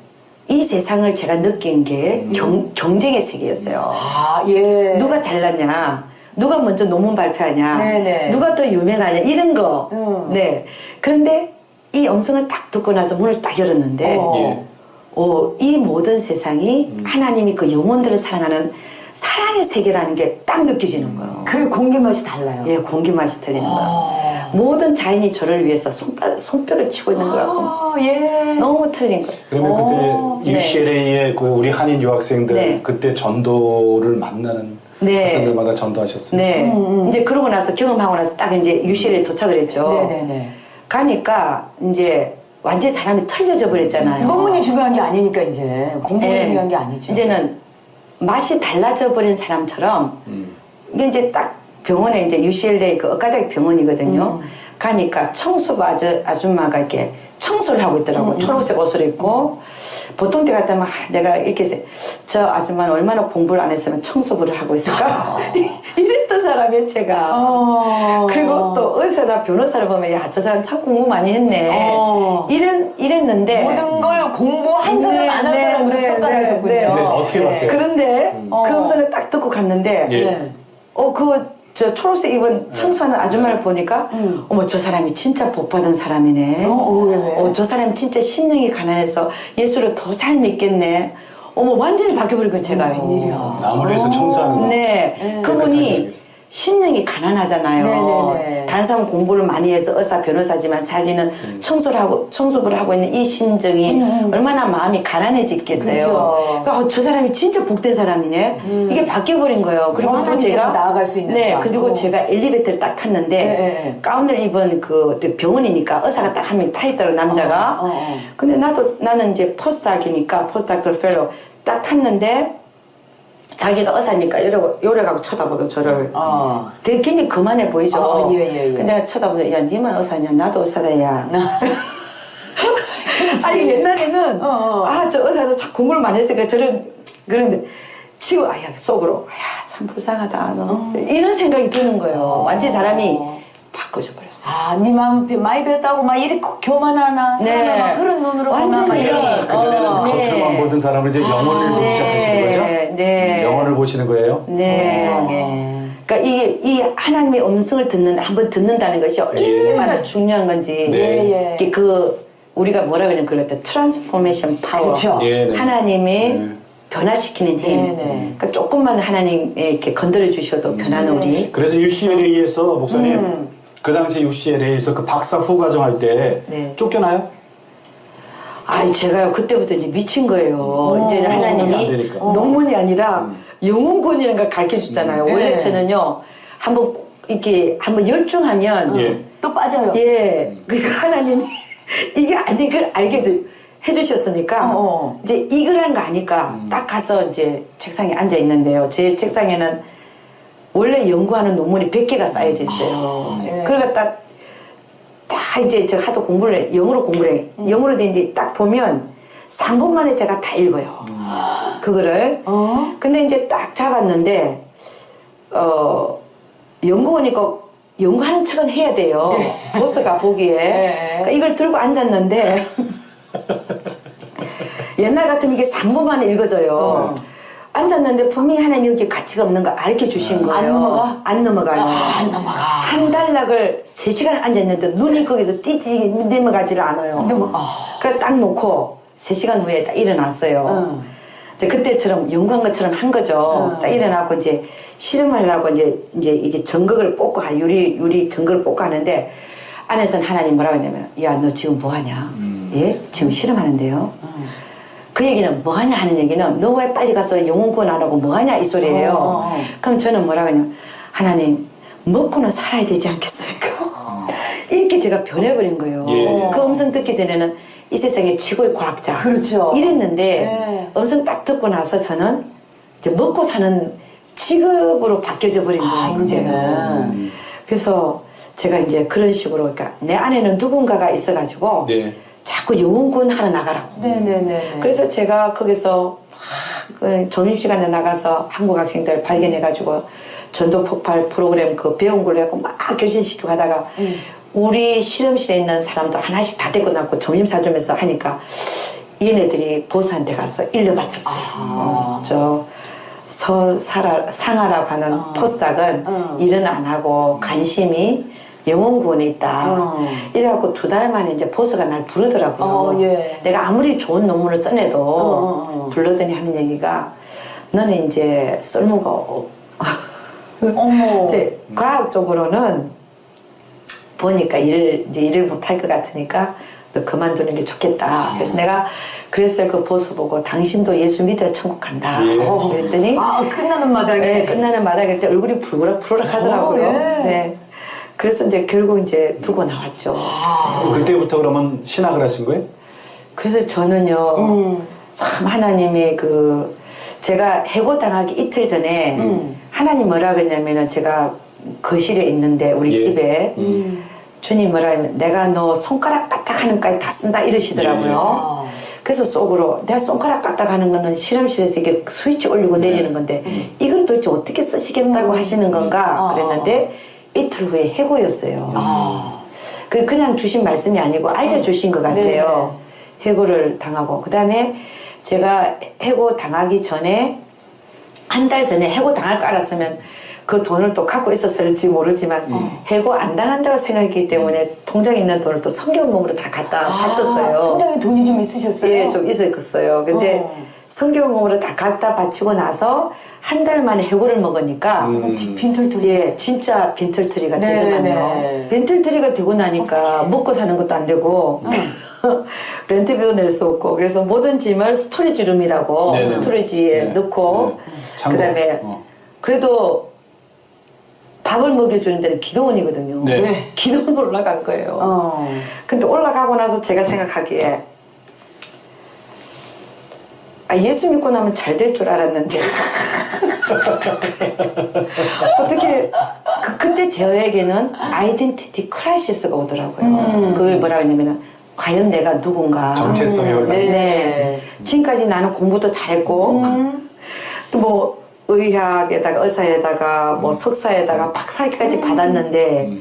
이 세상을 제가 느낀 게 경쟁의 세계였어요. 아, 예. 누가 잘났냐, 누가 먼저 논문 발표하냐, 네네. 누가 더 유명하냐, 이런 거. 네. 그런데 이 음성을 딱 듣고 나서 문을 딱 열었는데, 이 모든 세상이 하나님이 그 영혼들을 사랑하는 사랑의 세계라는 게 딱 느껴지는 거예요. 그 공기 맛이 달라요. 예, 공기 맛이 틀리는 거예요. 모든 자연이 저를 위해서 손뼉을 치고 있는 것 같고. 아, 예. 너무 틀린 거예요. 그러면 그때 UCLA의 그 우리 한인 유학생들 네. 그때 전도를 만나는 네. 학생들마다 전도하셨어요. 네. 이제 그러고 나서 경험하고 나서 딱 이제 UCLA에 도착을 했죠. 네네네. 가니까 이제 완전히 사람이 털려져 버렸잖아요. 논문이 중요한 게 아니니까 이제 공부가 네. 중요한 게 아니죠. 이제는 맛이 달라져 버린 사람처럼 이게 이제 딱 병원에 이제 UCLA 그 의과대학 병원이거든요. 가니까 청소부 아줌마가 이렇게 청소를 하고 있더라고. 초록색 옷을 입고 보통 때 같으면 내가 이렇게 해서 저 아줌마는 얼마나 공부를 안 했으면 청소부를 하고 있을까? 이랬던 사람이에요, 제가. 그리고 또 의사나 변호사를 보면 야, 저 사람 참 공부 많이 했네. 이랬는데 모든 걸 공부한 사람 안 한 사람으로 평가를 하셨군요. 네, 어떻게 바뀌어요? 그런데 그 음성을 딱 듣고 갔는데 예. 저 초록색 입은 청소하는 아줌마를 보니까 어머 저 사람이 진짜 복받은 사람이네. 왜? 저 사람이 진짜 신령이 가난해서 예수를 더 잘 믿겠네. 어머 완전히 바뀌어버린 거예요 제가. 웬일이야. 나무리에서 청소하는 거. 네. 그분이 신령이 가난하잖아요. 네네네. 다른 사람 공부를 많이 해서 의사 변호사지만 자기는 청소부를 하고 있는 이 심정이 얼마나 마음이 가난해지겠어요. 그러니까 저 사람이 진짜 복된 사람이네. 이게 바뀌어버린 거예요. 그리고 또 하나님께 제가 더 나아갈 수 있는. 네, 그리고 제가 엘리베이터를 딱 탔는데 네. 가운을 입은 그 병원이니까 의사가 딱 한 명 타 있더라고 남자가. 근데 나는 이제 포스닥이니까 포스닥 펠로 딱 탔는데. 자기가 의사니까 요래가고 쳐다보고 저를 되게 굉장히 거만해 보이죠. 예. 근데 내가 쳐다보고 야 니만 의사냐 나도 의사다 야. 아니 옛날에는 저 의사도 참 공부를 많이 했으니까 그런데 지금 속으로 참 불쌍하다 너 이런 생각이 드는 거예요. 완전히 사람이 바꿔져 버렸어요. 니 마음 많이 배웠다고 막 이렇게 교만하나 사람을 막 그런 눈으로 보나 막 이런. 그전에는 겉으로만 보던 사람을 이제 영혼을 보기 시작하시는 거죠? 네. 영혼을 보시는 거예요? 네. 그러니까 이 하나님의 음성을 한번 듣는다는 것이 얼마나 중요한 건지. 네. 이게 우리가 뭐라 그러냐 그랬다. 트랜스포메이션 파워. 그렇죠. 하나님이 변화시키는 힘. 그러니까 조금만 하나님에 이렇게 건드려 주셔도 변하는 우리. 그래서 UCLA에서 목사님 그 당시 UCLA에서 그 박사 후과정 할 때 쫓겨나요? 제가요 그때부터 이제 미친 거예요. 이제 하나님이 논문이 아니라 영혼권이라는 걸 가르쳐 줬잖아요. 원래 저는요 한번 열중하면 또 빠져요. 그러니까 하나님이 이게 아닌 걸 알게 해주셨으니까 이제 이걸 한 거 아니까 딱 가서 이제 책상에 앉아 있는데요. 제 책상에는 원래 연구하는 논문이 100개가 쌓여져 있어요. 예. 그러니까 다 이제 저 하도 공부를 해. 영어로 공부를 해. 영어로 돼 있는데 딱 보면 3분 만에 제가 다 읽어요. 그거를. 근데 이제 딱 잡았는데, 연구원이니까 연구하는 척은 해야 돼요. 보스가 보기에. 그러니까 이걸 들고 앉았는데, 옛날 같으면 이게 3분 만에 읽어져요. 앉았는데 분명히 하나님 여기 가치가 없는 거 알려 주신 거예요. 안 넘어가? 안 넘어가요. 안 넘어가. 한 달락을 3시간 앉았는데 눈이 거기서 띄지 넘어가지를 않아요. 그래서 딱 놓고 3시간 후에 딱 일어났어요. 이제 그때처럼 연구한 것처럼 한 거죠. 딱 일어나고 이제 실험하려고 이제 이게 전극을 뽑고 유리 전극을 뽑고 하는데 안에서는 하나님 뭐라고 했냐면 야, 너 지금 뭐 하냐? 예? 지금 실험하는데요. 그 얘기는 뭐 하냐 하는 얘기는 너 왜 빨리 가서 영혼구원 안 하고 뭐 하냐 이 소리예요. 그럼 저는 뭐라고 하냐면 하나님 먹고는 살아야 되지 않겠습니까? 이렇게 제가 변해버린 거예요. 예. 그 음성 듣기 전에는 이 세상의 최고의 과학자. 그렇죠. 이랬는데 음성 딱 듣고 나서 저는 이제 먹고 사는 직업으로 바뀌어져 버린 거예요. 이제는. 그래서 제가 이제 그런 식으로 그러니까 내 안에는 누군가가 있어가지고 네. 자꾸 영혼구원 하러 나가라고. 네네네. 그래서 제가 거기서 막 점심시간에 나가서 한국 학생들 발견해가지고 전도 폭발 프로그램 그 배운 걸로 해고 막 교신시키고 하다가 우리 실험실에 있는 사람들 하나씩 다 데리고 나고 점심 사주면서 하니까 얘네들이 보스한테 가서 일러 바쳤어요. 상하라고 하는 포스닥은 일은 안 하고 관심이 영혼구원에 있다. 이래갖고 2달 만에 이제 보스가 날 부르더라고요. 예. 내가 아무리 좋은 논문을 써내도 불러더니 하는 얘기가 너는 이제 쓸모가 어머. 근데 과학적으로는 보니까 일을 못할 것 같으니까 너 그만두는 게 좋겠다. 그래서 내가 그랬어요. 그 보스 보고 당신도 예수 믿어 천국 간다. 예. 그랬더니 끝나는 마당에. 네, 끝나는 마당에 때 얼굴이 부르락 하더라고요. 예. 네. 그래서 이제 결국 이제 두고 나왔죠. 그때부터 그러면 신학을 하신 거예요? 그래서 저는요, 참 하나님의 제가 해고당하기 이틀 전에 하나님 뭐라 그랬냐면은 제가 거실에 있는데 우리 예. 집에 주님 뭐라 하면 내가 너 손가락 까딱하는까지 다 쓴다 이러시더라고요. 그래서 속으로 내가 손가락 까딱하는 거는 실험실에서 이게 스위치 올리고 내리는 건데 이걸 도대체 어떻게 쓰시겠다고 하시는 건가 그랬는데 이틀 후에 해고였어요. 그냥 주신 말씀이 아니고 알려주신 것 같아요. 해고를 당하고 그 다음에 제가 해고 당하기 전에 한 달 전에 해고 당할 거 알았으면 그 돈을 또 갖고 있었을지 모르지만 해고 안 당한다고 생각했기 때문에 통장에 있는 돈을 또 성경금으로 다 갖다 바쳤어요. 통장에 돈이 좀 있으셨어요? 예, 좀 있었어요. 근데 성경금으로 다 갖다 바치고 나서 한 달 만에 해고를 먹으니까 빈털터리. 예, 진짜 빈털터리가 네, 되더만요. 네. 빈털터리가 되고 나니까 먹고 사는 것도 안 되고 렌트비도 낼 수 없고 그래서 모든 짐을 스토리지룸이라고 네, 네. 스토리지에 네. 넣고 창고. 그다음에 그래도 밥을 먹여주는 데는 기도원이거든요. 네. 기도원 올라간 거예요. 근데 올라가고 나서 제가 생각하기에 예수 믿고 나면 잘 될 줄 알았는데 어떻게 근데 저에게는 아이덴티티 크라이시스가 오더라고요. 그걸 뭐라 하냐면은 과연 내가 누군가 정체성이 올라가. 네. 지금까지 나는 공부도 잘했고 또 뭐 의학에다가 의사에다가 뭐 석사에다가 박사까지 받았는데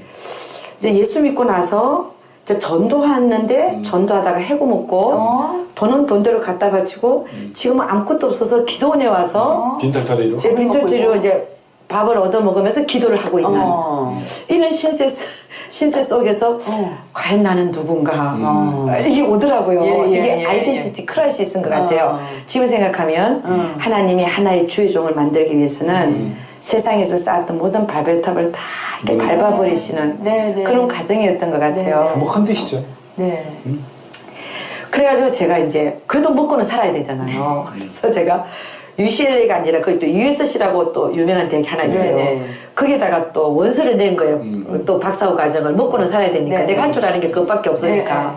이제 예수 믿고 나서 이제 전도했는데 전도하다가 해고 먹고 돈은 돈대로 갖다 바치고 지금은 아무것도 없어서 기도원에 와서 빈털터리로? 네, 빈털터리로 이제 밥을 얻어 먹으면서 기도를 하고 있는 이런 신세 속에서 과연 나는 누군가 이게 오더라고요. 이게 아이덴티티 크라이시스인 것 같아요. 지금 생각하면 하나님이 하나의 주의 종을 만들기 위해서는 세상에서 쌓았던 모든 바벨탑을 다 이렇게 밟아버리시는 그런 과정이었던 것 같아요. 한번 흔드시죠. 네. 그래가지고 제가 이제 그래도 먹고는 살아야 되잖아요. 그래서 제가 UCLA가 아니라 거기 또 USC라고 또 유명한 대학이 하나 있어요. 네네. 거기다가 또 원서를 낸 거예요. 또 박사후 과정을 먹고는 살아야 되니까 내가 할 줄 아는 게 그것밖에 없으니까.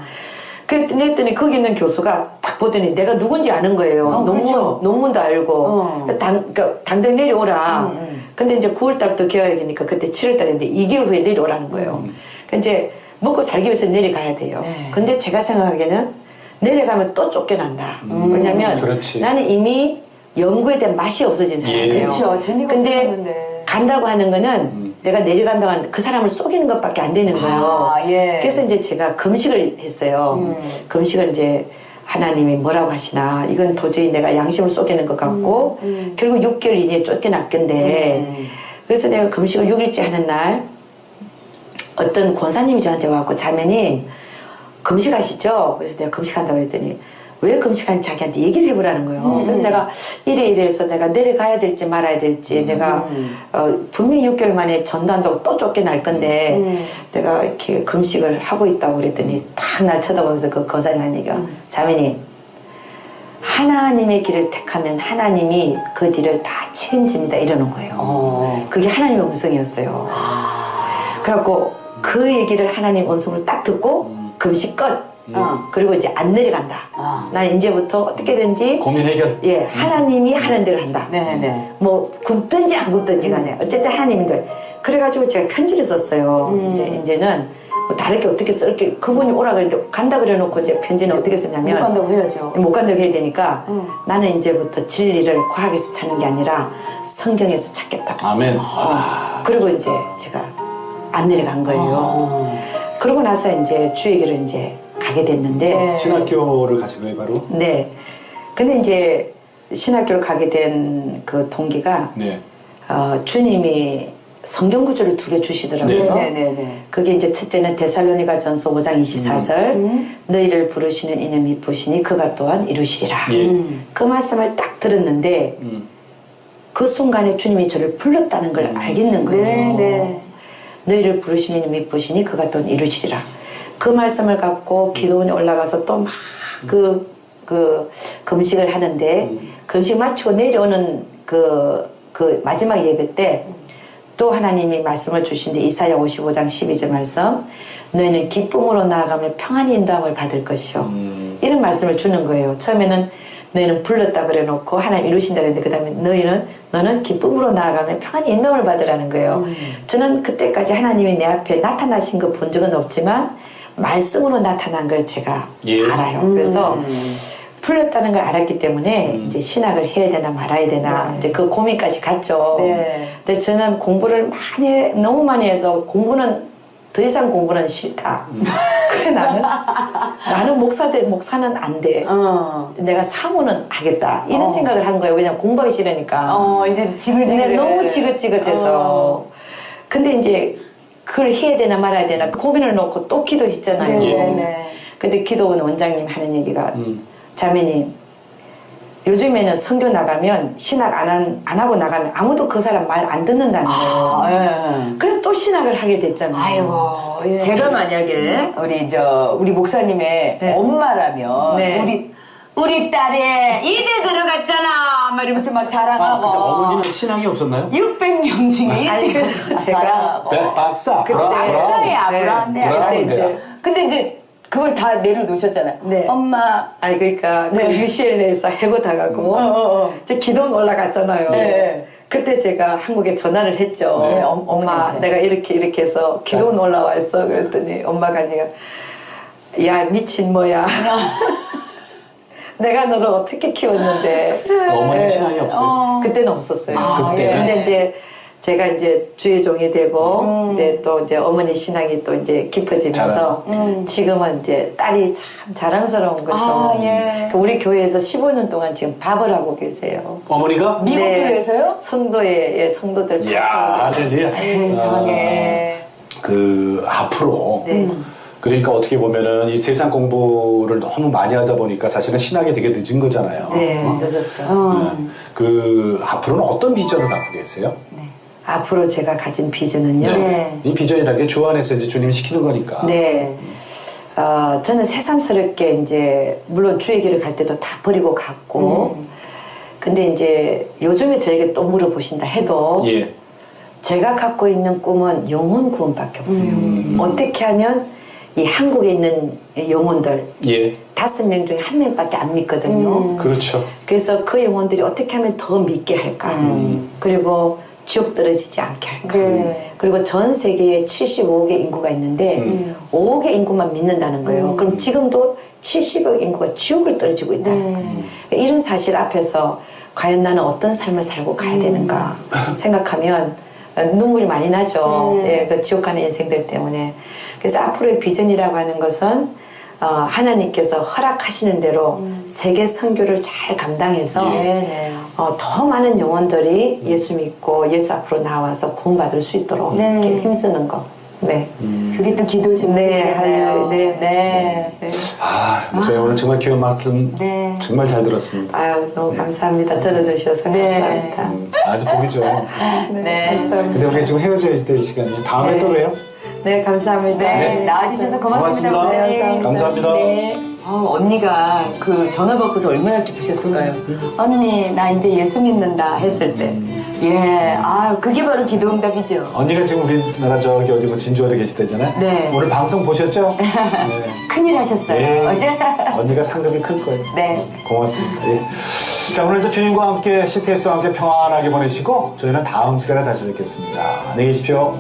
그랬더니 거기 있는 교수가 딱 보더니 내가 누군지 아는 거예요. 그렇죠. 논문도 알고. 그러니까 당장 내려오라. 근데 이제 9월달부터 개학이니까 그때 7월달인데 2개월 후에 내려오라는 거예요. 그러니까 이제 먹고 살기 위해서 내려가야 돼요. 네. 근데 제가 생각하기에는 내려가면 또 쫓겨난다. 왜냐면 그렇지. 나는 이미 연구에 대한 맛이 없어진 사람이에요. 그렇죠. 재미가 근데 없었는데. 간다고 하는 거는 내가 내려간다고 하는 그 사람을 속이는 것밖에 안 되는 거예요. 예. 그래서 이제 제가 금식을 했어요. 금식을 이제 하나님이 뭐라고 하시나 이건 도저히 내가 양심을 속이는 것 같고 결국 6개월 이내에 쫓겨났건데 그래서 내가 금식을 6일째 하는 날 어떤 권사님이 저한테 와갖고 자매님 금식하시죠? 그래서 내가 금식한다고 했더니 왜 금식하는지 자기한테 얘기를 해보라는 거예요. 그래서 내가 이래 해서 내가 내려가야 될지 말아야 될지 내가 분명히 6개월 만에 전도한다고 또 쫓겨날 건데 내가 이렇게 금식을 하고 있다고 그랬더니 딱 날 쳐다보면서 그 권사님 하는 얘기가 자매님 하나님의 길을 택하면 하나님이 그 길을 다 책임집니다 이러는 거예요. 그게 하나님의 음성이었어요. 그래갖고 그 얘기를 하나님 음성으로 딱 듣고 금식 끝. 그리고 이제 안 내려간다. 난 이제부터 어떻게든지 고민 해결. 예, 하나님이 하는 대로 한다. 네네. 뭐 굶든지 안 굶든지 간에 어쨌든 하나님들. 그래가지고 제가 편지를 썼어요. 이제는 뭐 다르게 어떻게 쓸게 그분이 오라 그랬는데 간다 그래놓고 이제 편지는 어떻게 쓰냐면 못 간다고 해야죠. 못 간다고 해야 되니까 나는 이제부터 진리를 과학에서 찾는 게 아니라 성경에서 찾겠다. 아멘. 그리고 이제 제가 안 내려간 거예요. 그러고 나서 이제 주의 길을 이제 가게 됐는데. 네. 신학교를 가신 거예요, 바로? 네. 근데 이제 신학교를 가게 된 그 동기가, 네. 주님이 성경 구절을 2개 주시더라고요. 네네네. 그게 이제 첫째는 데살로니가 전서 5장 24절, 너희를 부르시는 이는 미쁘시니 그가 또한 이루시리라. 그 말씀을 딱 들었는데, 그 순간에 주님이 저를 불렀다는 걸 알겠는 거예요. 네네. 너희를 부르시는 이는 미쁘시니 그가 또한 이루시리라. 그 말씀을 갖고 기도원에 올라가서 또 막 금식을 하는데, 금식 마치고 내려오는 그 마지막 예배 때, 또 하나님이 말씀을 주신데, 이사야 55장 12절 말씀, 너희는 기쁨으로 나아가며 평안히 인도함을 받을 것이요. 이런 말씀을 주는 거예요. 처음에는 너희는 불렀다 그래 놓고 하나님 이루신다 그랬는데, 그 다음에 너는 기쁨으로 나아가며 평안히 인도함을 받으라는 거예요. 저는 그때까지 하나님이 내 앞에 나타나신 거 본 적은 없지만, 말씀으로 나타난 걸 제가 알아요. 그래서 풀렸다는 걸 알았기 때문에 이제 신학을 해야 되나 말아야 되나 이제 그 고민까지 갔죠. 네. 근데 저는 공부를 너무 많이 해서 더 이상 공부는 싫다. 그래 나는 목사는 안 돼. 내가 사모는 하겠다. 이런 생각을 한 거예요. 왜냐면 공부하기 싫으니까. 이제 지글지글. 너무 지긋지긋해서. 근데 이제 그걸 해야 되나 말아야 되나 고민을 놓고 또 기도했잖아요. 네네. 근데 기도원 원장님 하는 얘기가 자매님 요즘에는 선교 나가면 신학 안 하고 나가면 아무도 그 사람 말 안 듣는다는 거예요. 예. 그래서 또 신학을 하게 됐잖아요. 아이고. 예. 제가 만약에 우리 목사님의 네. 엄마라면 네. 우리 딸이 이대 들어갔잖아 막 이러면서 막 자랑하고 그죠. 어머니는 신앙이 없었나요? 600명 중에 아니, 1대 그래서 제가 자랑하고 박사. 박사야 불안해. 불안한데. 근데 이제 그걸 다 내려놓으셨잖아요. 네. 엄마. 아니 그러니까 그 UCLA에서 해고 당하고 이제 기도원 올라갔잖아요. 네. 그때 제가 한국에 전화를 했죠. 네, 엄마 어머니한테. 내가 이렇게 해서 기도원 올라와 있어. 그랬더니 엄마가 야 미친 뭐야. 내가 너를 어떻게 키웠는데. 어머니 신앙이 없어요. 그때는 없었어요. 그때는? 근데 이제 제가 이제 주의 종이 되고, 근데 또 이제 어머니 신앙이 또 이제 깊어지면서, 지금은 이제 딸이 참 자랑스러운 거죠. 예. 우리 교회에서 15년 동안 지금 밥을 하고 계세요. 어머니가? 미국 쪽에서요? 성도의 성도들. 이야, 아들이야. 세상에. 앞으로. 네. 그러니까 어떻게 보면은 이 세상 공부를 너무 많이 하다 보니까 사실은 신학이 되게 늦은 거잖아요. 네, 늦었죠. 앞으로는 어떤 비전을 갖고 계세요? 앞으로 제가 가진 비전은요. 네. 이 비전이라는 게 주 안에서 이제 주님이 시키는 거니까. 네. 저는 새삼스럽게 이제, 물론 주의 길을 갈 때도 다 버리고 갔고, 근데 이제 요즘에 저에게 또 물어보신다 해도, 제가 갖고 있는 꿈은 영혼 구원밖에 없어요. 어떻게 하면 이 한국에 있는 영혼들 예. 5명 중에 1명밖에 안 믿거든요. 그렇죠. 그래서 그 영혼들이 어떻게 하면 더 믿게 할까? 그리고 지옥 떨어지지 않게 할까? 네. 그리고 전 세계에 75억의 인구가 있는데 5억의 인구만 믿는다는 거예요. 그럼 지금도 70억 인구가 지옥을 떨어지고 있다. 이런 사실 앞에서 과연 나는 어떤 삶을 살고 가야 되는가 생각하면 눈물이 많이 나죠. 예, 그 지옥 가는 인생들 때문에. 그래서 앞으로의 비전이라고 하는 것은 하나님께서 허락하시는 대로 세계 선교를 잘 감당해서 더 많은 영혼들이 예수 믿고 예수 앞으로 나와서 구원받을 수 있도록 이렇게 힘쓰는 거. 네. 그게 또 기도 좀 되시겠네요. 네. 목사님 오늘 정말 귀한 말씀 정말 잘 들었습니다. 아유, 너무 감사합니다. 들어주셔서 감사합니다. 아주 복이 좋아요. 네. 감사합니다. 근데 우리 지금 헤어져야 될 시간이에요. 다음에 또 봬요. 네, 감사합니다. 네, 나와주셔서 고맙습니다. 고맙습니다. 목사님. 감사합니다. 네. 언니가 그 전화 받고서 얼마나 기쁘셨을까요? 언니, 나 이제 예수 믿는다 했을 때. 그게 바로 기도응답이죠. 언니가 지금 우리나라 저기 어디 뭐 진주어디 계시다잖아요. 네. 오늘 방송 보셨죠? 네. 큰일 하셨어요. 네. 언니가 상급이 클 거예요. 네. 고맙습니다. 예. 자, 오늘도 주님과 함께 CTS와 함께 평안하게 보내시고 저희는 다음 시간에 다시 뵙겠습니다. 안녕히 계십시오.